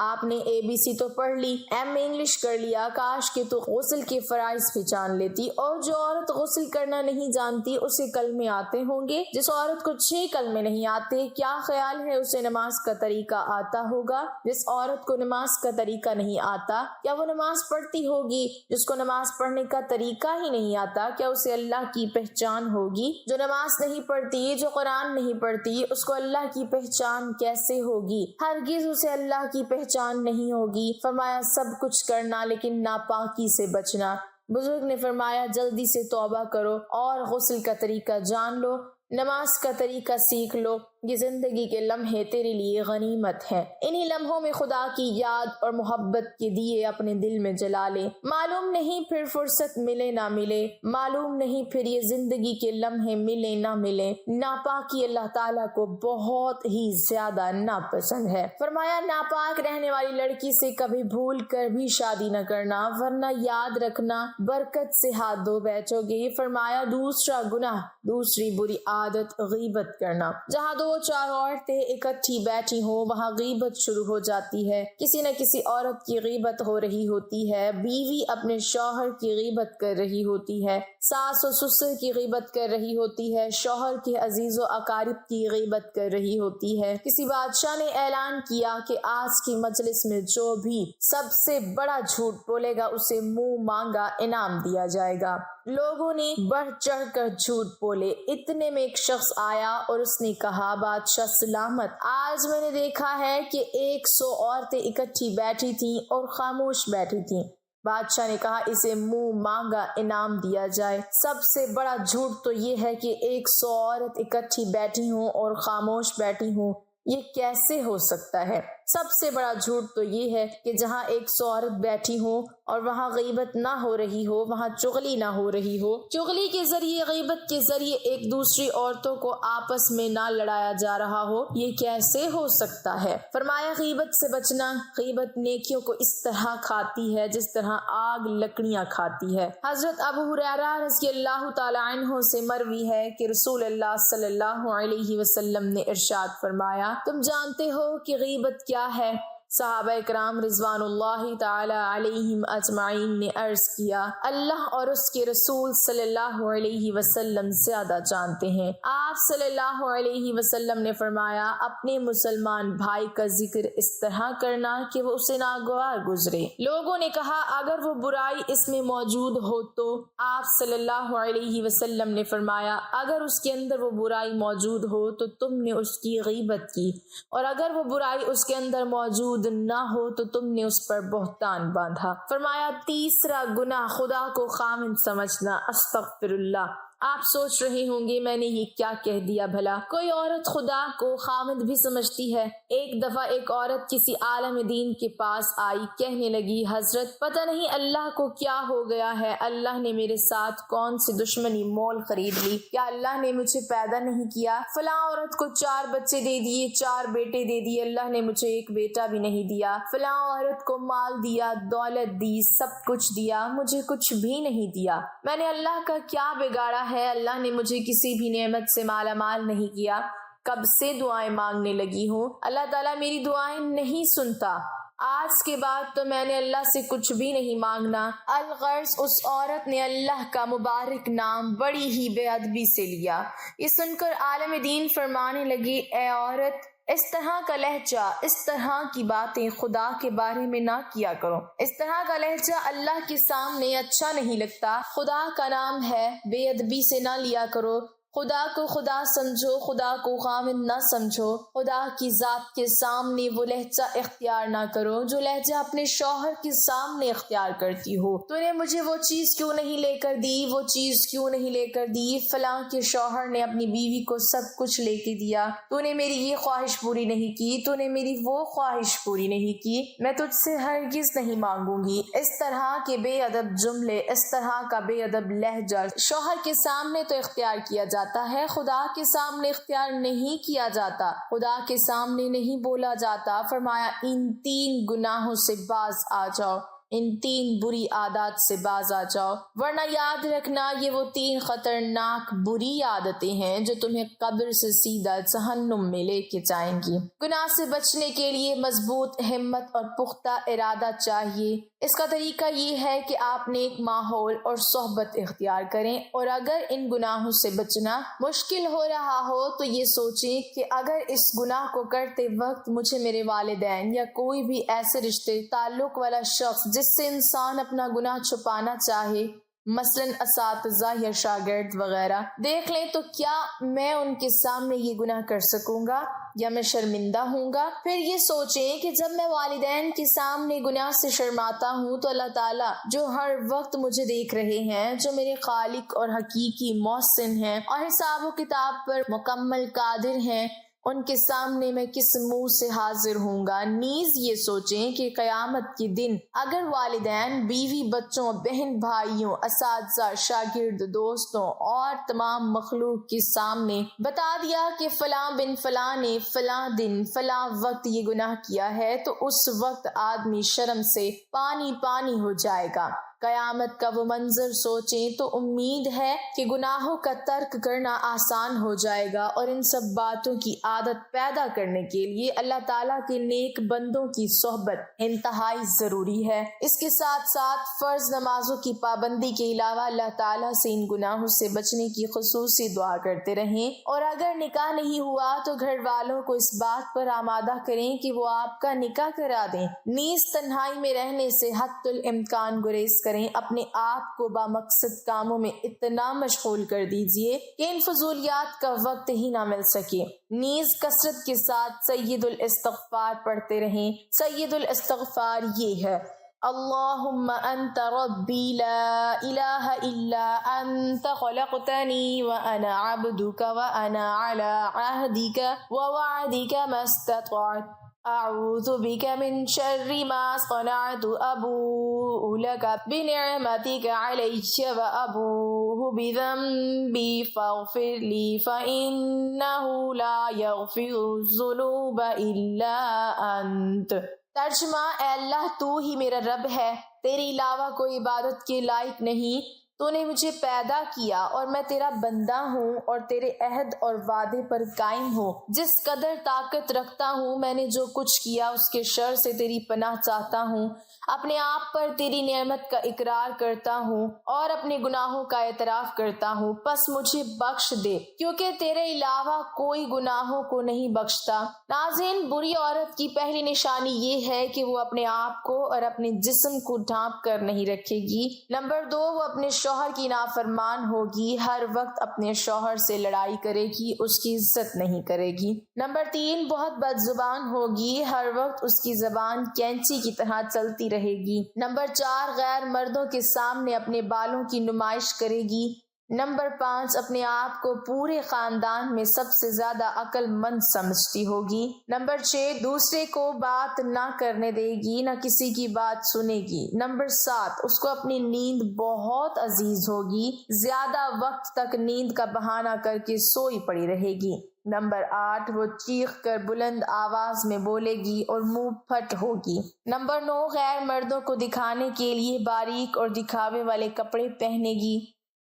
آپ نے ABC تو پڑھ لی، MA انگلش کر لیا، کاش کہ تو غسل کے فرائض بھی جان لیتی۔ اور جو عورت غسل کرنا نہیں جانتی اسے کلمے آتے ہوں گے؟ جس عورت کو 6 کلمے نہیں آتے، کیا خیال ہے اسے نماز کا طریقہ آتا ہوگا؟ جس عورت کو نماز کا طریقہ نہیں آتا، کیا وہ نماز پڑھتی ہوگی؟ جس کو نماز پڑھنے کا طریقہ ہی نہیں آتا، کیا اسے اللہ کی پہچان ہوگی؟ جو نماز نہیں پڑھتی، جو قرآن نہیں پڑھتی، اس کو اللہ کی پہچان کیسے ہوگی؟ ہرگز اسے اللہ کی پہچان نہیں ہوگی۔ فرمایا سب کچھ کرنا لیکن ناپاکی سے بچنا۔ بزرگ نے فرمایا جلدی سے توبہ کرو اور غسل کا طریقہ جان لو، نماز کا طریقہ سیکھ لو، یہ زندگی کے لمحے تیرے لیے غنیمت ہے۔ انہی لمحوں میں خدا کی یاد اور محبت کے دیے اپنے دل میں جلا لے۔ معلوم نہیں پھر فرصت ملے نہ ملے، معلوم نہیں پھر یہ زندگی کے لمحے ملے نہ ملے۔ ناپاکی اللہ تعالیٰ کو بہت ہی زیادہ ناپسند ہے۔ فرمایا ناپاک رہنے والی لڑکی سے کبھی بھول کر بھی شادی نہ کرنا، ورنہ یاد رکھنا برکت سے ہاتھ دھو بیٹھو گے۔ فرمایا دوسرا گناہ، دوسری بری عادت غیبت کرنا۔ جہاں 2-4 عورتیں اکٹھی بیٹھی ہوں وہاں غیبت شروع ہو جاتی ہے۔ کسی نہ کسی عورت کی غیبت ہو رہی ہوتی ہے، بیوی اپنے شوہر کی غیبت کر رہی ہوتی ہے، ساس و سسر کی غیبت کر رہی ہوتی ہے، شوہر کے عزیز و اقارب کی غیبت کر رہی ہوتی ہے۔ کسی بادشاہ نے اعلان کیا کہ آج کی مجلس میں جو بھی سب سے بڑا جھوٹ بولے گا اسے منہ مانگا انعام دیا جائے گا۔ لوگوں نے بڑھ چڑھ کر جھوٹ بولے۔ اتنے میں ایک شخص آیا اور اس نے کہا بادشاہ سلامت، آج میں نے دیکھا ہے کہ 100 عورتیں اکٹھی بیٹھی تھیں اور خاموش بیٹھی تھیں۔ بادشاہ نے کہا اسے منہ مانگا انعام دیا جائے۔ سب سے بڑا جھوٹ تو یہ ہے کہ 100 عورت اکٹھی بیٹھی ہوں اور خاموش بیٹھی ہوں، یہ کیسے ہو سکتا ہے؟ سب سے بڑا جھوٹ تو یہ ہے کہ جہاں 100 عورت بیٹھی ہوں اور وہاں غیبت نہ ہو رہی ہو، وہاں چغلی نہ ہو رہی ہو، چغلی کے ذریعے، غیبت کے ذریعے ایک دوسری عورتوں کو آپس میں نہ لڑایا جا رہا ہو، یہ کیسے ہو سکتا ہے؟ فرمایا غیبت سے بچنا۔ غیبت نیکیوں کو اس طرح کھاتی ہے جس طرح آگ لکڑیاں کھاتی ہے۔ حضرت ابو ہریرہ رضی اللہ تعالی عنہ سے مروی ہے کہ رسول اللہ صلی اللہ علیہ وسلم نے ارشاد فرمایا تم جانتے ہو کہ غیبت کیا ہے؟ صحابہ کرام رضوان اللہ تعالی علیہم اجمعین نے عرض کیا اللہ اور اس کے رسول صلی اللہ علیہ وسلم زیادہ جانتے ہیں۔ آپ صلی اللہ علیہ وسلم نے فرمایا اپنے مسلمان بھائی کا ذکر اس طرح کرنا کہ وہ اسے ناگوار گزرے۔ لوگوں نے کہا اگر وہ برائی اس میں موجود ہو تو؟ آپ صلی اللہ علیہ وسلم نے فرمایا اگر اس کے اندر وہ برائی موجود ہو تو تم نے اس کی غیبت کی، اور اگر وہ برائی اس کے اندر موجود نہ ہو تو تم نے اس پر بہتان باندھا۔ فرمایا تیسرا گناہ خدا کو خامند سمجھنا۔ استغفر اللہ۔ آپ سوچ رہے ہوں گے میں نے یہ کیا کہہ دیا بھلا؟ کوئی عورت خدا کو خامند بھی سمجھتی ہے؟ ایک دفعہ ایک عورت کسی عالم دین کے پاس آئی، کہنے لگی حضرت پتہ نہیں اللہ کو کیا ہو گیا ہے، اللہ نے میرے ساتھ کون سی دشمنی مول خرید لی؟ کیا اللہ نے مجھے پیدا نہیں کیا؟ فلاں عورت کو 4 بچے دے دیے، 4 بیٹے دے دیے، اللہ نے مجھے ایک بیٹا بھی نہیں دیا۔ فلاں عورت کو مال دیا، دولت دی، سب کچھ دیا، مجھے کچھ بھی نہیں دیا۔ میں نے اللہ کا کیا بگاڑا ہے؟ اللہ نے مجھے کسی بھی نعمت سے مالا مال نہیں کیا۔ کب سے دعائیں مانگنے لگی ہوں، اللہ تعالیٰ میری دعائیں نہیں سنتا۔ آج کے بعد تو میں نے اللہ سے کچھ بھی نہیں مانگنا۔ الغرض اس عورت نے اللہ کا مبارک نام بڑی ہی بے ادبی سے لیا۔ یہ سن کر عالم دین فرمانے لگی اے عورت اس طرح کا لہجہ، اس طرح کی باتیں خدا کے بارے میں نہ کیا کرو۔ اس طرح کا لہجہ اللہ کے سامنے اچھا نہیں لگتا۔ خدا کا نام ہے، بے ادبی سے نہ لیا کرو۔ خدا کو خدا سمجھو، خدا کو خامند نہ سمجھو۔ خدا کی ذات کے سامنے وہ لہجہ اختیار نہ کرو جو لہجہ اپنے شوہر کے سامنے اختیار کرتی ہو۔ تو نے مجھے وہ چیز کیوں نہیں لے کر دی، وہ چیز کیوں نہیں لے کر دی؟ فلاں کے شوہر نے اپنی بیوی کو سب کچھ لے کے دیا، تو نے میری یہ خواہش پوری نہیں کی، تو نے میری وہ خواہش پوری نہیں کی، میں تجھ سے ہرگز نہیں مانگوں گی۔ اس طرح کے بے ادب جملے، اس طرح کا بے ادب لہجہ شوہر کے سامنے تو اختیار کیا جاتا ہے، خدا کے سامنے اختیار نہیں کیا جاتا، خدا کے سامنے نہیں بولا جاتا۔ فرمایا ان 3 گناہوں سے باز آ جاؤ۔ ان 3 بری عادات سے باز آ جاؤ، ورنہ یاد رکھنا یہ وہ 3 خطرناک بری عادتیں ہیں جو تمہیں قبر سے سیدھا جہنم میں لے کے جائیں گی۔ گناہ سے بچنے کے لیے مضبوط ہمت اور پختہ ارادہ چاہیے۔ اس کا طریقہ یہ ہے کہ آپ نیک ماحول اور صحبت اختیار کریں، اور اگر ان گناہوں سے بچنا مشکل ہو رہا ہو تو یہ سوچیں کہ اگر اس گناہ کو کرتے وقت مجھے میرے والدین یا کوئی بھی ایسے رشتے تعلق والا شخص جس سے انسان اپنا گناہ چھپانا چاہے، مثلاً اساتذہ یا شاگرد وغیرہ، دیکھ لیں تو کیا میں ان کے سامنے یہ گناہ کر سکوں گا یا میں شرمندہ ہوں گا؟ پھر یہ سوچیں کہ جب میں والدین کے سامنے گناہ سے شرماتا ہوں تو اللہ تعالیٰ جو ہر وقت مجھے دیکھ رہے ہیں، جو میرے خالق اور حقیقی محسن ہیں اور حساب و کتاب پر مکمل قادر ہیں، ان کے سامنے میں کس منہ سے حاضر ہوں گا۔ نیز یہ سوچیں کہ قیامت کے دن اگر والدین، بیوی، بچوں، بہن بھائیوں، اساتذہ، شاگرد، دوستوں اور تمام مخلوق کے سامنے بتا دیا کہ فلاں بن فلاں نے فلاں دن فلاں وقت یہ گناہ کیا ہے، تو اس وقت آدمی شرم سے پانی پانی ہو جائے گا۔ قیامت کا وہ منظر سوچیں تو امید ہے کہ گناہوں کا ترک کرنا آسان ہو جائے گا، اور ان سب باتوں کی عادت پیدا کرنے کے لیے اللہ تعالیٰ کے نیک بندوں کی صحبت انتہائی ضروری ہے۔ اس کے ساتھ ساتھ فرض نمازوں کی پابندی کے علاوہ اللہ تعالیٰ سے ان گناہوں سے بچنے کی خصوصی دعا کرتے رہیں، اور اگر نکاح نہیں ہوا تو گھر والوں کو اس بات پر آمادہ کریں کہ وہ آپ کا نکاح کرا دیں۔ نیز تنہائی میں رہنے سے حتی الامکان گریز کریں، اپنے آپ کو بامقصد کاموں میں اتنا مشغول کر دیجئے کہ ان فضولیات کا وقت ہی نہ مل سکے۔ نیز کثرت کے ساتھ سید الاستغفار پڑھتے رہیں۔ سید الاستغفار یہ ہے: اللہم انت ربی لا الہ الا انت خلقتنی وانا عبدک وانا علی عہدک ووعدک ما استطعت اعوذ بک من شر ما صنعت ابوء لک بنعمتک علی وابوء بذنبی فاغفر لی فانہ لا یغفر الذنوب الا انت۔ ترجمہ: اے اللہ، تو ہی میرا رب ہے، تیرے علاوہ کوئی عبادت کے لائق نہیں۔ تو نے مجھے پیدا کیا اور میں تیرا بندہ ہوں اور تیرے عہد اور وعدے پر قائم ہوں۔ جس قدر طاقت رکھتا ہوں میں نے جو کچھ کیا اس کے شر سے تیری پناہ چاہتا ہوں۔ اپنے آپ پر تیری نعمت کا اقرار کرتا ہوں اور اپنے گناہوں کا اعتراف کرتا ہوں، پس مجھے بخش دے، کیونکہ تیرے علاوہ کوئی گناہوں کو نہیں بخشتا۔ ناظرین، بری عورت کی پہلی نشانی یہ ہے کہ وہ اپنے آپ کو اور اپنے جسم کو ڈھانپ کر نہیں رکھے گی۔ نمبر 2، وہ اپنے شوہر کی نافرمان ہوگی، ہر وقت اپنے شوہر سے لڑائی کرے گی، اس کی عزت نہیں کرے گی۔ نمبر 3، بہت بد زبان ہوگی، ہر وقت اس کی زبان کینچی کی طرح چلتی رہے گی۔ نمبر 4، غیر مردوں کے سامنے اپنے بالوں کی نمائش کرے گی۔ نمبر 5، اپنے آپ کو پورے خاندان میں سب سے زیادہ عقل مند سمجھتی ہوگی۔ نمبر 6، دوسرے کو بات نہ کرنے دے گی، نہ کسی کی بات سنے گی۔ نمبر 7، اس کو اپنی نیند بہت عزیز ہوگی، زیادہ وقت تک نیند کا بہانہ کر کے سوئی پڑی رہے گی۔ نمبر 8، وہ چیخ کر بلند آواز میں بولے گی اور منہ پھٹ ہوگی۔ نمبر 9، غیر مردوں کو دکھانے کے لیے باریک اور دکھاوے والے کپڑے پہنے گی۔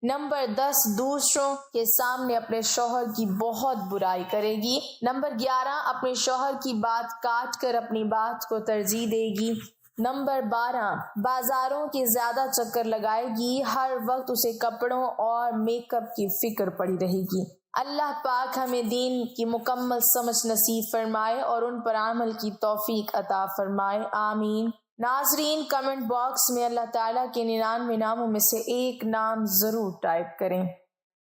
نمبر 10، دوسروں کے سامنے اپنے شوہر کی بہت برائی کرے گی۔ نمبر 11، اپنے شوہر کی بات کاٹ کر اپنی بات کو ترجیح دے گی۔ نمبر 12، بازاروں کے زیادہ چکر لگائے گی، ہر وقت اسے کپڑوں اور میک اپ کی فکر پڑی رہے گی۔ اللہ پاک ہمیں دین کی مکمل سمجھ نصیب فرمائے اور ان پر عمل کی توفیق عطا فرمائے، آمین۔ ناظرین، کمنٹ باکس میں اللہ تعالیٰ کے 99 ناموں میں سے ایک نام ضرور ٹائپ کریں۔